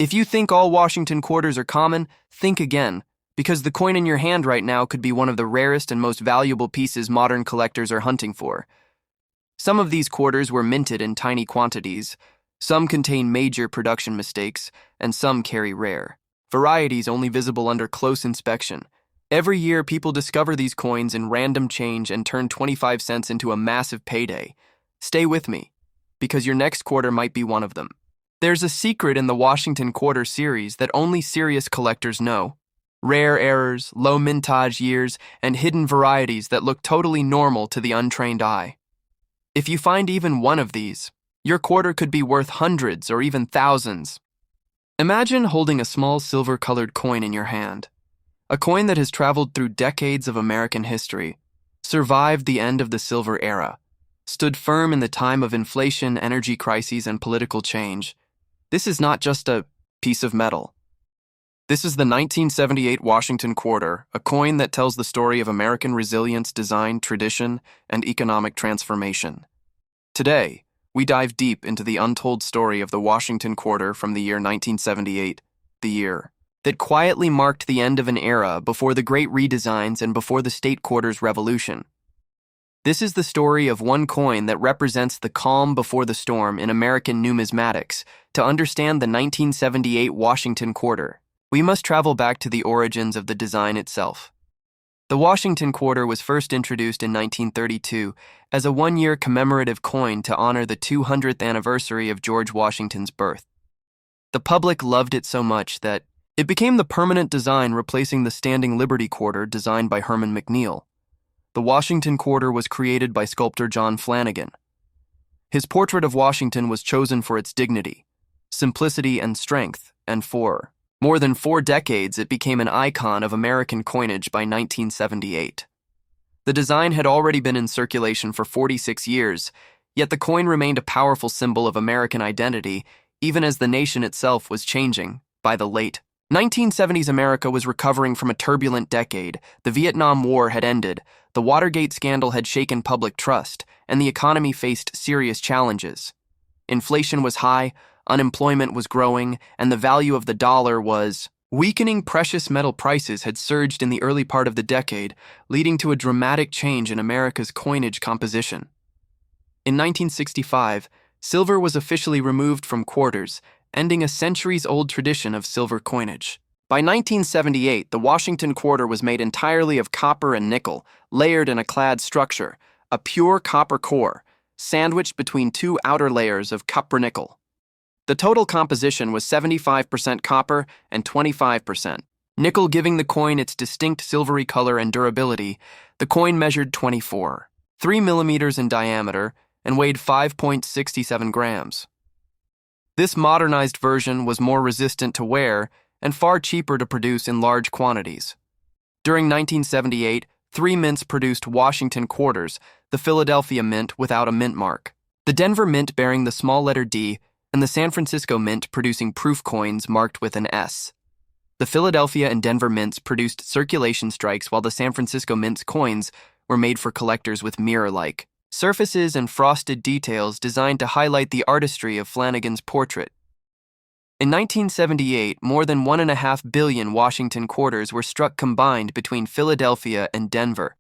If you think all Washington quarters are common, think again, because the coin in your hand right now could be one of the rarest and most valuable pieces modern collectors are hunting for. Some of these quarters were minted in tiny quantities, some contain major production mistakes, and some carry rare varieties only visible under close inspection. Every year, people discover these coins in random change and turn 25 cents into a massive payday. Stay with me, because your next quarter might be one of them. There's a secret in the Washington Quarter series that only serious collectors know. Rare errors, low mintage years, and hidden varieties that look totally normal to the untrained eye. If you find even one of these, your quarter could be worth hundreds or even thousands. Imagine holding a small silver-colored coin in your hand. A coin that has traveled through decades of American history, survived the end of the silver era, stood firm in the time of inflation, energy crises, and political change. This is not just a piece of metal. This is the 1978 Washington Quarter, a coin that tells the story of American resilience, design, tradition, and economic transformation. Today, we dive deep into the untold story of the Washington Quarter from the year 1978, the year that quietly marked the end of an era before the great redesigns and before the state quarters revolution. This is the story of one coin that represents the calm before the storm in American numismatics. To understand the 1978 Washington Quarter, we must travel back to the origins of the design itself. The Washington Quarter was first introduced in 1932 as a one-year commemorative coin to honor the 200th anniversary of George Washington's birth. The public loved it so much that it became the permanent design, replacing the Standing Liberty Quarter designed by Herman McNeil. The Washington Quarter was created by sculptor John Flanagan. His portrait of Washington was chosen for its dignity, simplicity, and strength, and for more than 4 decades, it became an icon of American coinage by 1978. The design had already been in circulation for 46 years, yet the coin remained a powerful symbol of American identity, even as the nation itself was changing. By the late 1970s, America was recovering from a turbulent decade. The Vietnam War had ended, the Watergate scandal had shaken public trust, and the economy faced serious challenges. Inflation was high, unemployment was growing, and the value of the dollar was weakening. Precious metal prices had surged in the early part of the decade, leading to a dramatic change in America's coinage composition. In 1965, silver was officially removed from quarters, ending a centuries-old tradition of silver coinage. By 1978, the Washington Quarter was made entirely of copper and nickel, layered in a clad structure, a pure copper core, sandwiched between 2 outer layers of cupronickel. The total composition was 75% copper and 25% nickel, giving the coin its distinct silvery color and durability. The coin measured 24.3 millimeters in diameter and weighed 5.67 grams. This modernized version was more resistant to wear and far cheaper to produce in large quantities. During 1978, 3 mints produced Washington quarters: the Philadelphia Mint without a mint mark, the Denver Mint bearing the small letter D, and the San Francisco Mint producing proof coins marked with an S. The Philadelphia and Denver Mints produced circulation strikes, while the San Francisco Mint's coins were made for collectors with mirror-like surfaces and frosted details designed to highlight the artistry of Flanagan's portrait. In 1978, more than 1.5 billion Washington quarters were struck combined between Philadelphia and Denver.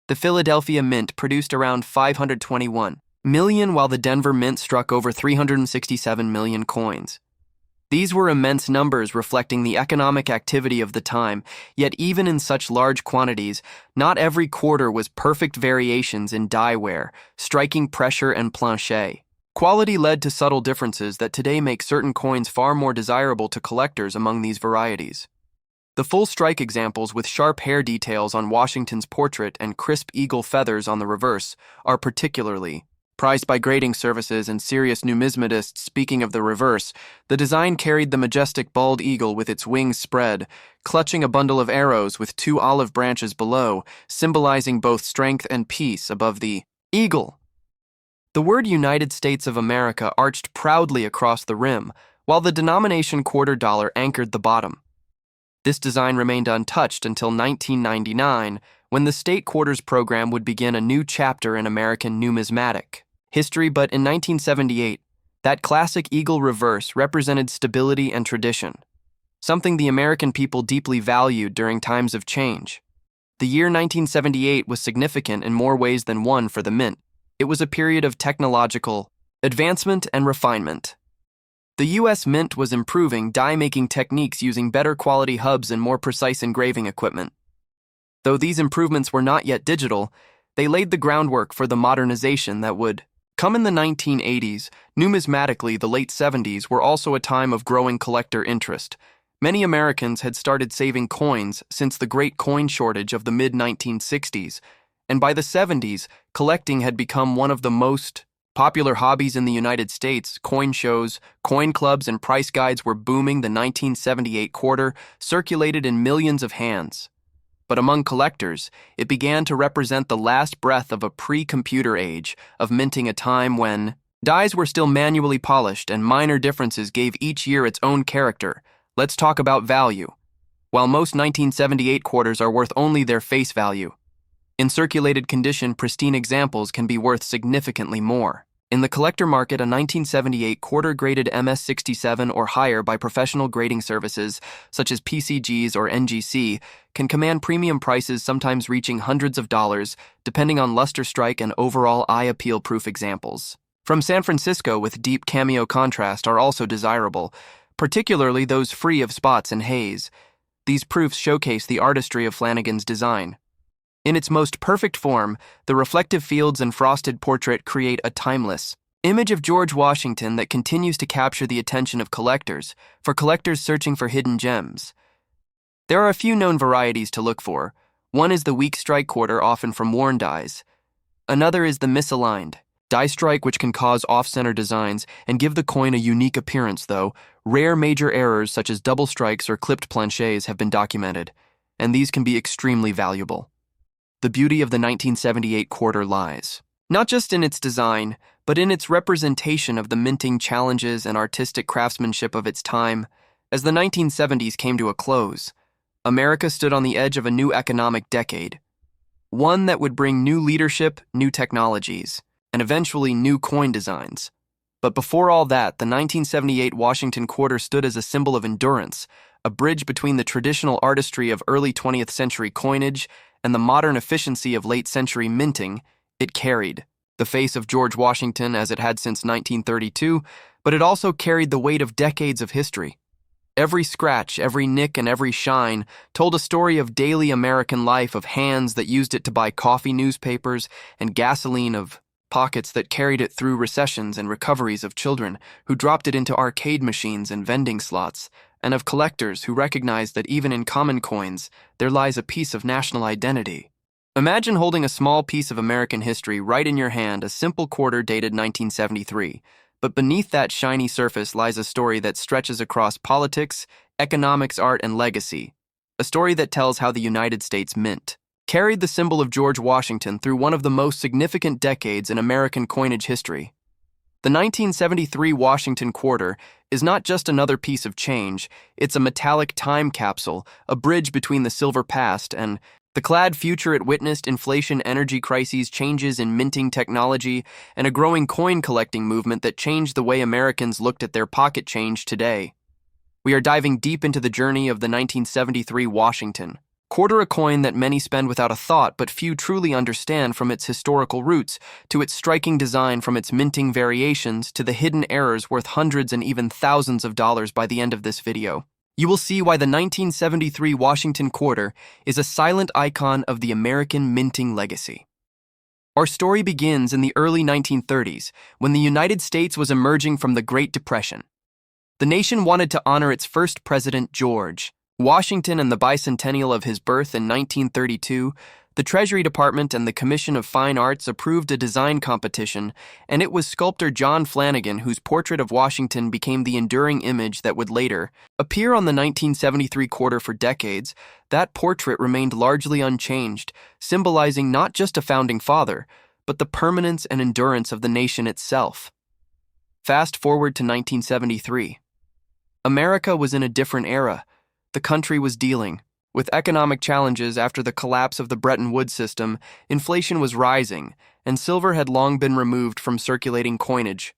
The Philadelphia Mint produced around 521 million, while the Denver Mint struck over 367 million coins. These were immense numbers reflecting the economic activity of the time, yet even in such large quantities, not every quarter was perfect. Variations in die wear, striking pressure, and planche quality led to subtle differences that today make certain coins far more desirable to collectors. Among these varieties, the full strike examples with sharp hair details on Washington's portrait and crisp eagle feathers on the reverse are particularly prized by grading services and serious numismatists. Speaking of the reverse, the design carried the majestic bald eagle with its wings spread, clutching a bundle of arrows with 2 olive branches below, symbolizing both strength and peace above the eagle. The word United States of America arched proudly across the rim, while the denomination quarter dollar anchored the bottom. This design remained untouched until 1999, when the State Quarters program would begin a new chapter in American numismatic history. But in 1978, That classic eagle reverse represented stability and tradition, something the American people deeply valued during times of change. The year 1978 was significant in more ways than one for the mint. It was a period of technological advancement and refinement. The U.S. Mint was improving die-making techniques using better quality hubs and more precise engraving equipment. Though these improvements were not yet digital, they laid the groundwork for the modernization that would come in the 1980s. Numismatically, the late 70s were also a time of growing collector interest. Many Americans had started saving coins since the great coin shortage of the mid-1960s, and by the 70s, collecting had become one of the most popular hobbies in the United States. Coin shows, coin clubs, and price guides were booming. The 1978 quarter circulated in millions of hands. But among collectors, it began to represent the last breath of a pre-computer age of minting, a time when dies were still manually polished and minor differences gave each year its own character. Let's talk about value. While most 1978 quarters are worth only their face value, in circulated condition, pristine examples can be worth significantly more. In the collector market, a 1978 quarter graded MS-67 or higher by professional grading services such as PCGs or NGC can command premium prices, sometimes reaching hundreds of dollars, depending on luster strike and overall eye appeal. Proof examples from San Francisco with deep cameo contrast are also desirable, particularly those free of spots and haze. These proofs showcase the artistry of Flanigan's design. In its most perfect form, the reflective fields and frosted portrait create a timeless image of George Washington that continues to capture the attention of collectors, for collectors searching for hidden gems. There are a few known varieties to look for. One is the weak strike quarter, often from worn dies. Another is the misaligned die strike, which can cause off-center designs and give the coin a unique appearance, though rare major errors such as double strikes or clipped planchets have been documented, and these can be extremely valuable. The beauty of the 1978 quarter lies not just in its design, but in its representation of the minting challenges and artistic craftsmanship of its time. As the 1970s came to a close, America stood on the edge of a new economic decade, one that would bring new leadership, new technologies, and eventually new coin designs. But before all that, the 1978 Washington quarter stood as a symbol of endurance, a bridge between the traditional artistry of early 20th century coinage and the modern efficiency of late-century minting. It carried the face of George Washington as it had since 1932, but it also carried the weight of decades of history. Every scratch, every nick, and every shine told a story of daily American life, of hands that used it to buy coffee, newspapers, and gasoline, of pockets that carried it through recessions and recoveries, of children who dropped it into arcade machines and vending slots, and of collectors who recognized that even in common coins, there lies a piece of national identity. Imagine holding a small piece of American history right in your hand, a simple quarter dated 1973, but beneath that shiny surface lies a story that stretches across politics, economics, art, and legacy, a story that tells how the United States Mint carried the symbol of George Washington through one of the most significant decades in American coinage history. The 1973 Washington quarter is not just another piece of change, it's a metallic time capsule, a bridge between the silver past and the clad future. It witnessed inflation, energy crises, changes in minting technology, and a growing coin collecting movement that changed the way Americans looked at their pocket change today. We are diving deep into the journey of the 1973 Washington quarter, a coin that many spend without a thought but few truly understand, from its historical roots to its striking design, from its minting variations to the hidden errors worth hundreds and even thousands of dollars. By the end of this video, you will see why the 1973 Washington quarter is a silent icon of the American minting legacy. Our story begins in the early 1930s, when the United States was emerging from the Great Depression. The nation wanted to honor its first president, George Washington, and the bicentennial of his birth in 1932. The Treasury Department and the Commission of Fine Arts approved a design competition, and it was sculptor John Flanigan whose portrait of Washington became the enduring image that would later appear on the 1973 quarter. For decades, that portrait remained largely unchanged, symbolizing not just a founding father, but the permanence and endurance of the nation itself. Fast forward to 1973. America was in a different era. The country was dealing with economic challenges after the collapse of the Bretton Woods system. Inflation was rising, and silver had long been removed from circulating coinage.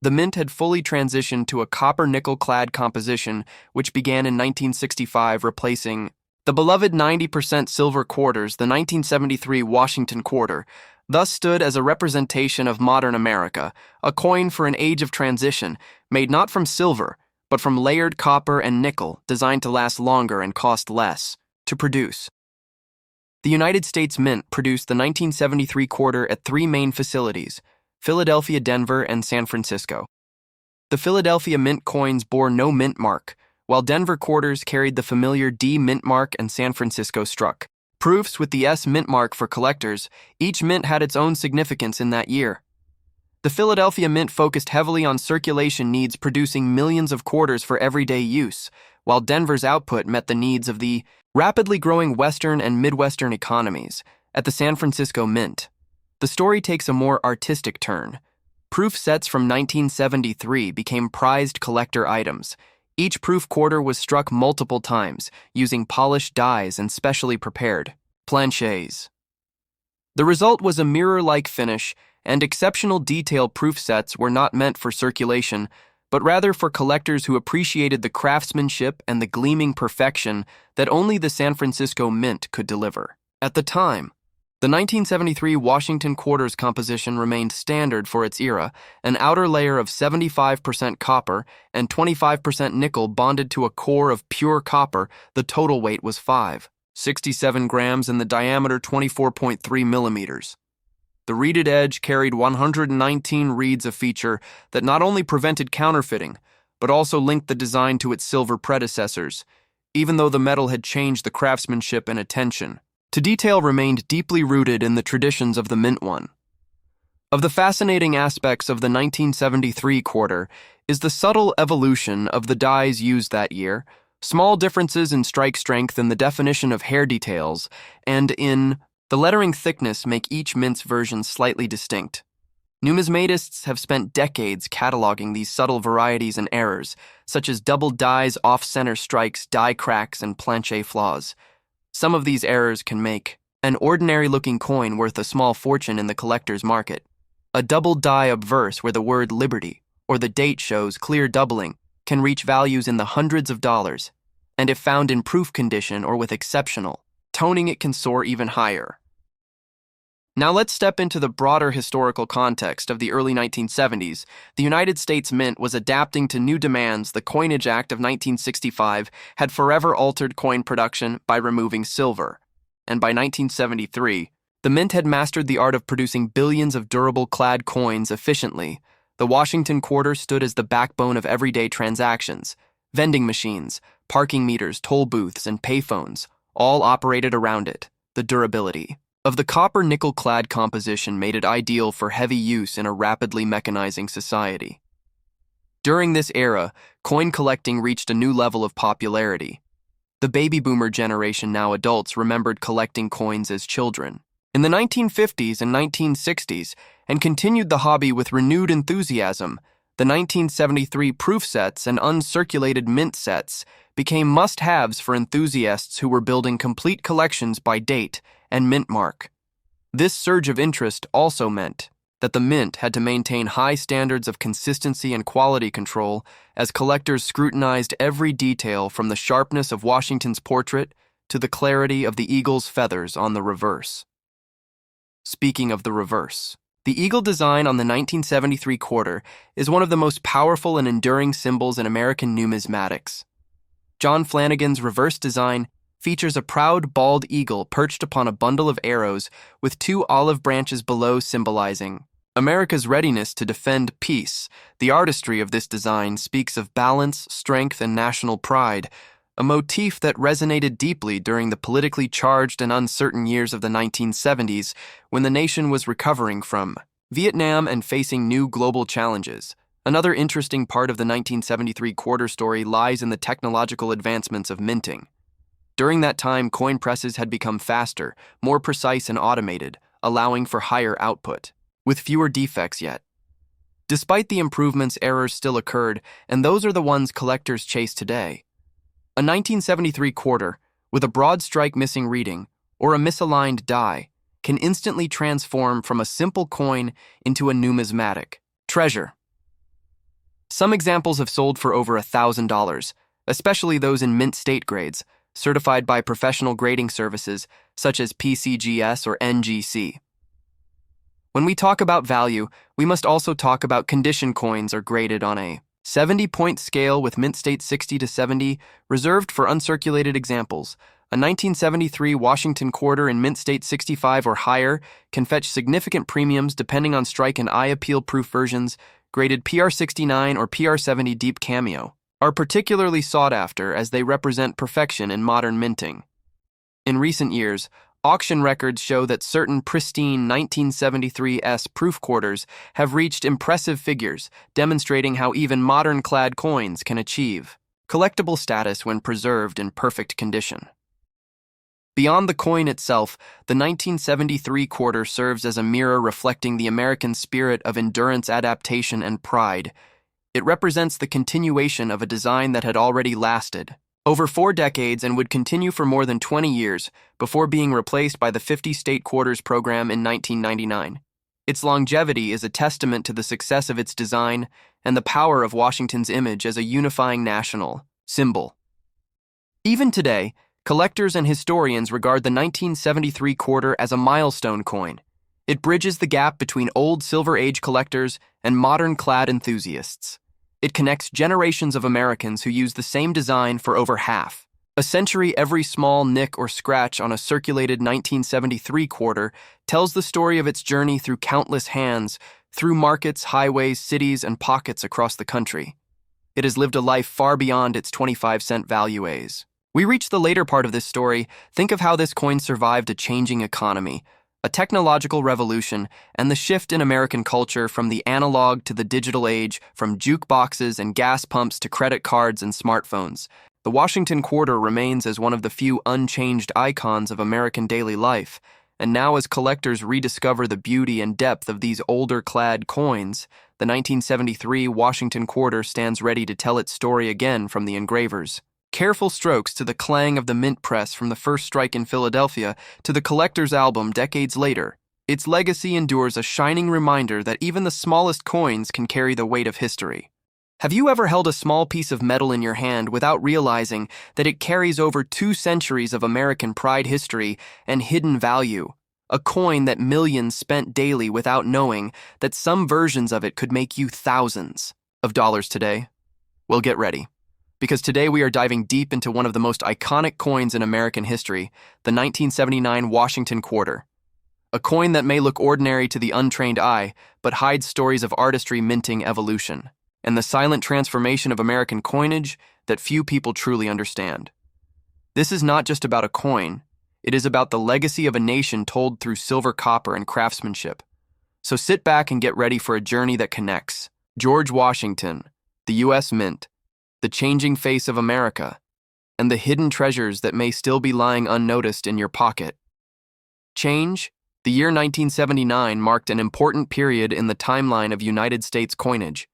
The mint had fully transitioned to a copper-nickel-clad composition, which began in 1965, replacing the beloved 90% silver quarters. The 1973 Washington quarter thus stood as a representation of modern America, a coin for an age of transition, made not from silver, but from layered copper and nickel, designed to last longer and cost less to produce. The United States Mint produced the 1973 quarter at three main facilities: Philadelphia, Denver, and San Francisco. The Philadelphia mint coins bore no mint mark, while Denver quarters carried the familiar D mint mark and San Francisco struck proofs with the S mint mark for collectors. Each mint had its own significance in that year. The Philadelphia Mint focused heavily on circulation needs, producing millions of quarters for everyday use, while Denver's output met the needs of the rapidly growing Western and Midwestern economies. At the San Francisco Mint, the story takes a more artistic turn. Proof sets from 1973 became prized collector items. Each proof quarter was struck multiple times, using polished dies and specially prepared planchets. The result was a mirror-like finish, and exceptional detail. Proof sets were not meant for circulation, but rather for collectors who appreciated the craftsmanship and the gleaming perfection that only the San Francisco Mint could deliver. At the time, the 1973 Washington quarters composition remained standard for its era, an outer layer of 75% copper and 25% nickel bonded to a core of pure copper. The total weight was 5.67 grams and the diameter 24.3 millimeters. The reeded edge carried 119 reeds, a feature that not only prevented counterfeiting, but also linked the design to its silver predecessors, even though the metal had changed. The craftsmanship and attention to detail remained deeply rooted in the traditions of the mint one. Of the fascinating aspects of the 1973 quarter is the subtle evolution of the dies used that year, small differences in strike strength and the definition of hair details, and in the lettering thickness make each mint's version slightly distinct. Numismatists have spent decades cataloging these subtle varieties and errors, such as double dies, off-center strikes, die cracks, and planchet flaws. Some of these errors can make an ordinary-looking coin worth a small fortune in the collector's market. A double die obverse where the word Liberty or the date shows clear doubling can reach values in the hundreds of dollars, and if found in proof condition or with exceptional toning, it can soar even higher. Now let's step into the broader historical context of the early 1970s. The United States Mint was adapting to new demands. The Coinage Act of 1965 had forever altered coin production by removing silver, and by 1973, the Mint had mastered the art of producing billions of durable clad coins efficiently. The Washington quarter stood as the backbone of everyday transactions. Vending machines, parking meters, toll booths, and payphones all operated around it. The durability of the copper-nickel-clad composition made it ideal for heavy use in a rapidly mechanizing society. During this era, coin collecting reached a new level of popularity. The baby boomer generation, now adults, remembered collecting coins as children in the 1950s and 1960s and continued the hobby with renewed enthusiasm. The 1973 proof sets and uncirculated mint sets became must-haves for enthusiasts who were building complete collections by date and mint mark. This surge of interest also meant that the Mint had to maintain high standards of consistency and quality control as collectors scrutinized every detail, from the sharpness of Washington's portrait to the clarity of the eagle's feathers on the reverse. Speaking of the reverse, the eagle design on the 1973 quarter is one of the most powerful and enduring symbols in American numismatics. John Flanagan's reverse design features a proud bald eagle perched upon a bundle of arrows with two olive branches below, symbolizing America's readiness to defend peace. The artistry of this design speaks of balance, strength, and national pride, a motif that resonated deeply during the politically charged and uncertain years of the 1970s when the nation was recovering from Vietnam and facing new global challenges. Another interesting part of the 1973 quarter story lies in the technological advancements of minting. During that time, coin presses had become faster, more precise, and automated, allowing for higher output, with fewer defects yet. Despite the improvements, errors still occurred, and those are the ones collectors chase today. A 1973 quarter, with a broad strike missing reading, or a misaligned die, can instantly transform from a simple coin into a numismatic treasure. Some examples have sold for over $1,000, especially those in mint state grades, certified by professional grading services such as PCGS or NGC. When we talk about value, we must also talk about condition coins are graded on a 70-point scale with mint state 60 to 70, reserved for uncirculated examples. A 1973 Washington quarter in mint state 65 or higher can fetch significant premiums depending on strike and eye appeal-proof versions, graded PR69 or PR70 deep cameo, are particularly sought after as they represent perfection in modern minting. In recent years, auction records show that certain pristine 1973 proof quarters have reached impressive figures, demonstrating how even modern clad coins can achieve collectible status when preserved in perfect condition. Beyond the coin itself, the 1973 quarter serves as a mirror reflecting the American spirit of endurance, adaptation, and pride. It represents the continuation of a design that had already lasted over 4 decades and would continue for more than 20 years before being replaced by the 50-state quarters program in 1999. Its longevity is a testament to the success of its design and the power of Washington's image as a unifying national symbol. Even today, collectors and historians regard the 1973 quarter as a milestone coin. It bridges the gap between old Silver Age collectors and modern clad enthusiasts. It connects generations of Americans who use the same design for over half a century. Every small nick or scratch on a circulated 1973 quarter tells the story of its journey through countless hands, through markets, highways, cities, and pockets across the country. It has lived a life far beyond its 25-cent values. We reach the later part of this story. Think of how this coin survived a changing economy, a technological revolution, and the shift in American culture from the analog to the digital age, from jukeboxes and gas pumps to credit cards and smartphones. The Washington quarter remains as one of the few unchanged icons of American daily life, and now as collectors rediscover the beauty and depth of these older-clad coins, the 1973 Washington quarter stands ready to tell its story again from the engravers. Careful strokes to the clang of the mint press from the first strike in Philadelphia to the collector's album decades later. Its legacy endures, a shining reminder that even the smallest coins can carry the weight of history. Have you ever held a small piece of metal in your hand without realizing that it carries over 2 centuries of American pride, history, and hidden value? A coin that millions spent daily without knowing that some versions of it could make you thousands of dollars today? Well, get ready, because today we are diving deep into one of the most iconic coins in American history, the 1979 Washington quarter. A coin that may look ordinary to the untrained eye, but hides stories of artistry, minting, evolution, and the silent transformation of American coinage that few people truly understand. This is not just about a coin. It is about the legacy of a nation told through silver, copper, and craftsmanship. So sit back and get ready for a journey that connects George Washington, the U.S. Mint, the changing face of America, and the hidden treasures that may still be lying unnoticed in your pocket. Change. The year 1979 marked an important period in the timeline of United States coinage.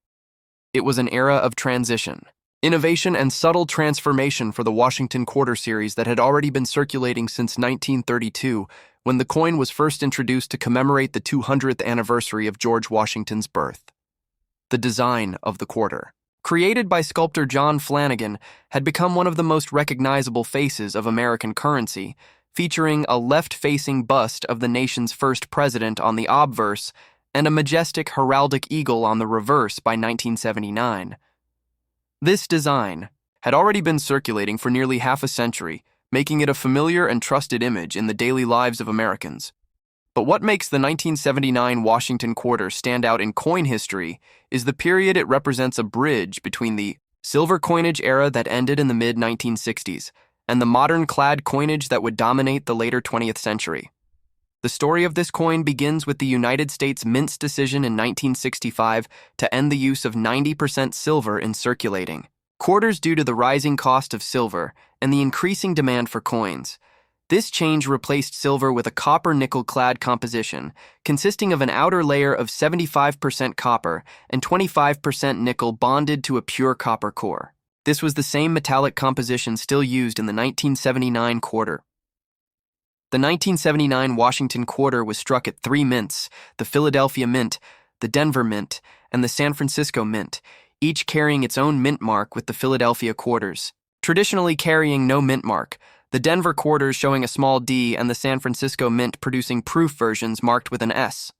It was an era of transition, innovation, and subtle transformation for the Washington quarter series that had already been circulating since 1932, when the coin was first introduced to commemorate the 200th anniversary of George Washington's birth. The design of the quarter, created by sculptor John Flanagan, had become one of the most recognizable faces of American currency, featuring a left-facing bust of the nation's first president on the obverse and a majestic heraldic eagle on the reverse by 1979. This design had already been circulating for nearly half a century, making it a familiar and trusted image in the daily lives of Americans. But what makes the 1979 Washington quarter stand out in coin history is the period it represents, a bridge between the silver coinage era that ended in the mid-1960s and the modern clad coinage that would dominate the later 20th century. The story of this coin begins with the United States Mint's decision in 1965 to end the use of 90% silver in circulating quarters due to the rising cost of silver and the increasing demand for coins. This change replaced silver with a copper-nickel-clad composition, consisting of an outer layer of 75% copper and 25% nickel bonded to a pure copper core. This was the same metallic composition still used in the 1979 quarter. The 1979 Washington quarter was struck at 3 mints: the Philadelphia Mint, the Denver Mint, and the San Francisco Mint. each carrying its own mint mark with the Philadelphia quarters. Traditionally carrying no mint mark, the Denver quarters showing a small D and the San Francisco Mint producing proof versions marked with an S.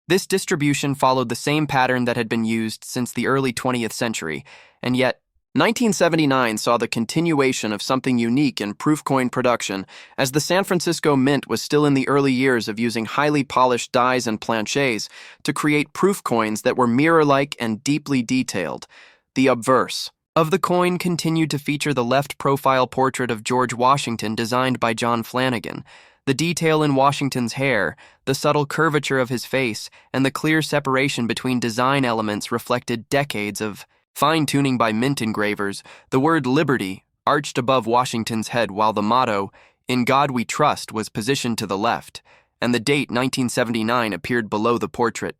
This distribution followed the same pattern that had been used since the early 20th century, and yet 1979 saw the continuation of something unique in proof coin production, as the San Francisco Mint was still in the early years of using highly polished dies and planchets to create proof coins that were mirror-like and deeply detailed. The obverse of the coin continued to feature the left-profile portrait of George Washington designed by John Flanagan. The detail in Washington's hair, the subtle curvature of his face, and the clear separation between design elements reflected decades of fine-tuning by mint engravers. The word liberty arched above Washington's head while the motto, "In God We Trust," was positioned to the left, and the date 1979 appeared below the portrait.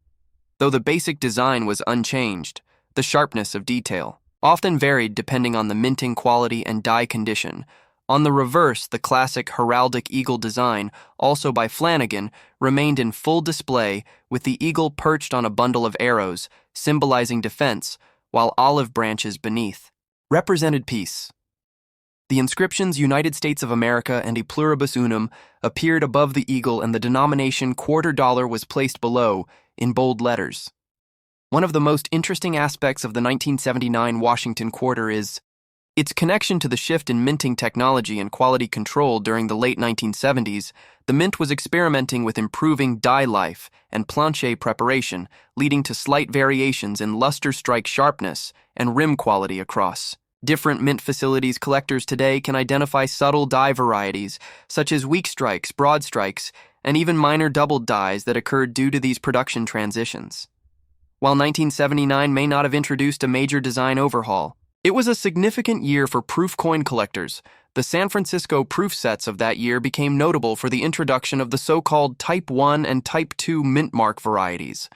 Though the basic design was unchanged, the sharpness of detail often varied depending on the minting quality and die condition. On the reverse, the classic heraldic eagle design, also by Flanagan, remained in full display, with the eagle perched on a bundle of arrows, symbolizing defense, while olive branches beneath represented peace. The inscriptions United States of America and E Pluribus Unum appeared above the eagle, and the denomination $quarter was placed below in bold letters. One of the most interesting aspects of the 1979 Washington quarter is its connection to the shift in minting technology and quality control. During the late 1970s, the mint was experimenting with improving die life and planchet preparation, leading to slight variations in luster strike sharpness and rim quality across different mint facilities. Collectors today can identify subtle die varieties, such as weak strikes, broad strikes, and even minor doubled dies that occurred due to these production transitions. While 1979 may not have introduced a major design overhaul, it was a significant year for proof coin collectors. The San Francisco proof sets of that year became notable for the introduction of the so-called Type 1 and Type 2 mint mark varieties.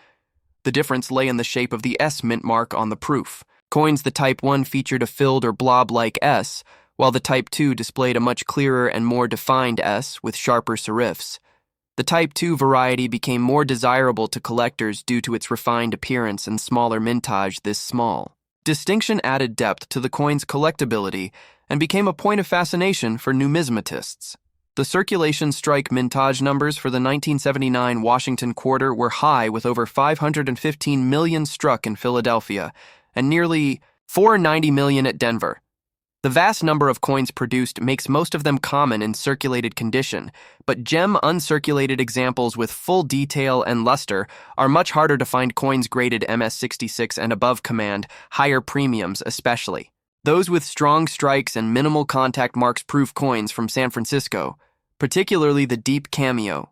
The difference lay in the shape of the S mint mark on the proof. Coins the Type 1 featured a filled or blob-like S, while the Type 2 displayed a much clearer and more defined S with sharper serifs. The Type 2 variety became more desirable to collectors due to its refined appearance and smaller mintage. This small distinction added depth to the coin's collectability and became a point of fascination for numismatists. The circulation strike mintage numbers for the 1979 Washington quarter were high, with over 515 million struck in Philadelphia and nearly 490 million at Denver. The vast number of coins produced makes most of them common in circulated condition, but gem uncirculated examples with full detail and luster are much harder to find. Coins graded MS66 and above command higher premiums, especially those with strong strikes and minimal contact marks. Proof coins from San Francisco, particularly the deep cameo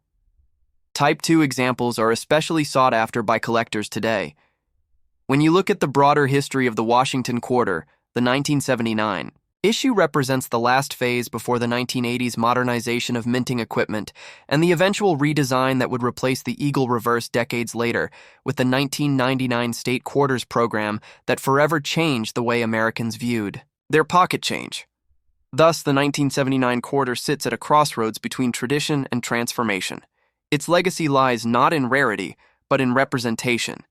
Type 2 examples, are especially sought after by collectors today. When you look at the broader history of the Washington quarter, the 1979 issue represents the last phase before the 1980s modernization of minting equipment and the eventual redesign that would replace the eagle reverse decades later with the 1999 state quarters program that forever changed the way Americans viewed their pocket change. Thus, the 1979 quarter sits at a crossroads between tradition and transformation. Its legacy lies not in rarity, but in representation.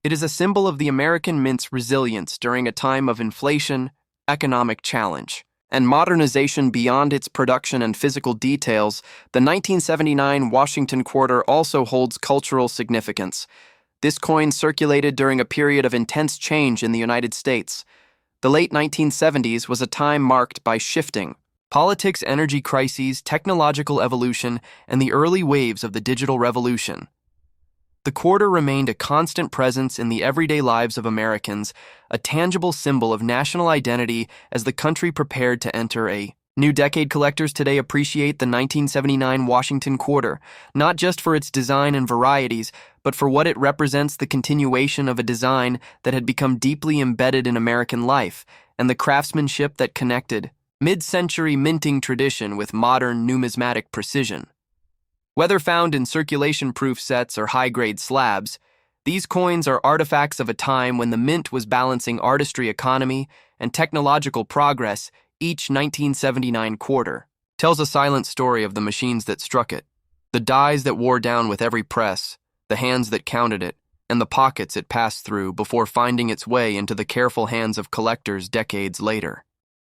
It is a symbol of the American mint's resilience during a time of inflation, economic challenge, and modernization. Beyond its production and physical details, the 1979 Washington quarter also holds cultural significance. This coin circulated during a period of intense change in the United States. The late 1970s was a time marked by shifting politics, energy crises, technological evolution, and the early waves of the digital revolution. The quarter remained a constant presence in the everyday lives of Americans, a tangible symbol of national identity as the country prepared to enter a new decade. Collectors today appreciate the 1979 Washington quarter, not just for its design and varieties, but for what it represents: the continuation of a design that had become deeply embedded in American life, and the craftsmanship that connected mid-century minting tradition with modern numismatic precision. Whether found in circulation-proof sets or high-grade slabs, these coins are artifacts of a time when the mint was balancing artistry, economy, and technological progress. Each 1979 quarter tells a silent story of the machines that struck it, the dies that wore down with every press, the hands that counted it, and the pockets it passed through before finding its way into the careful hands of collectors decades later.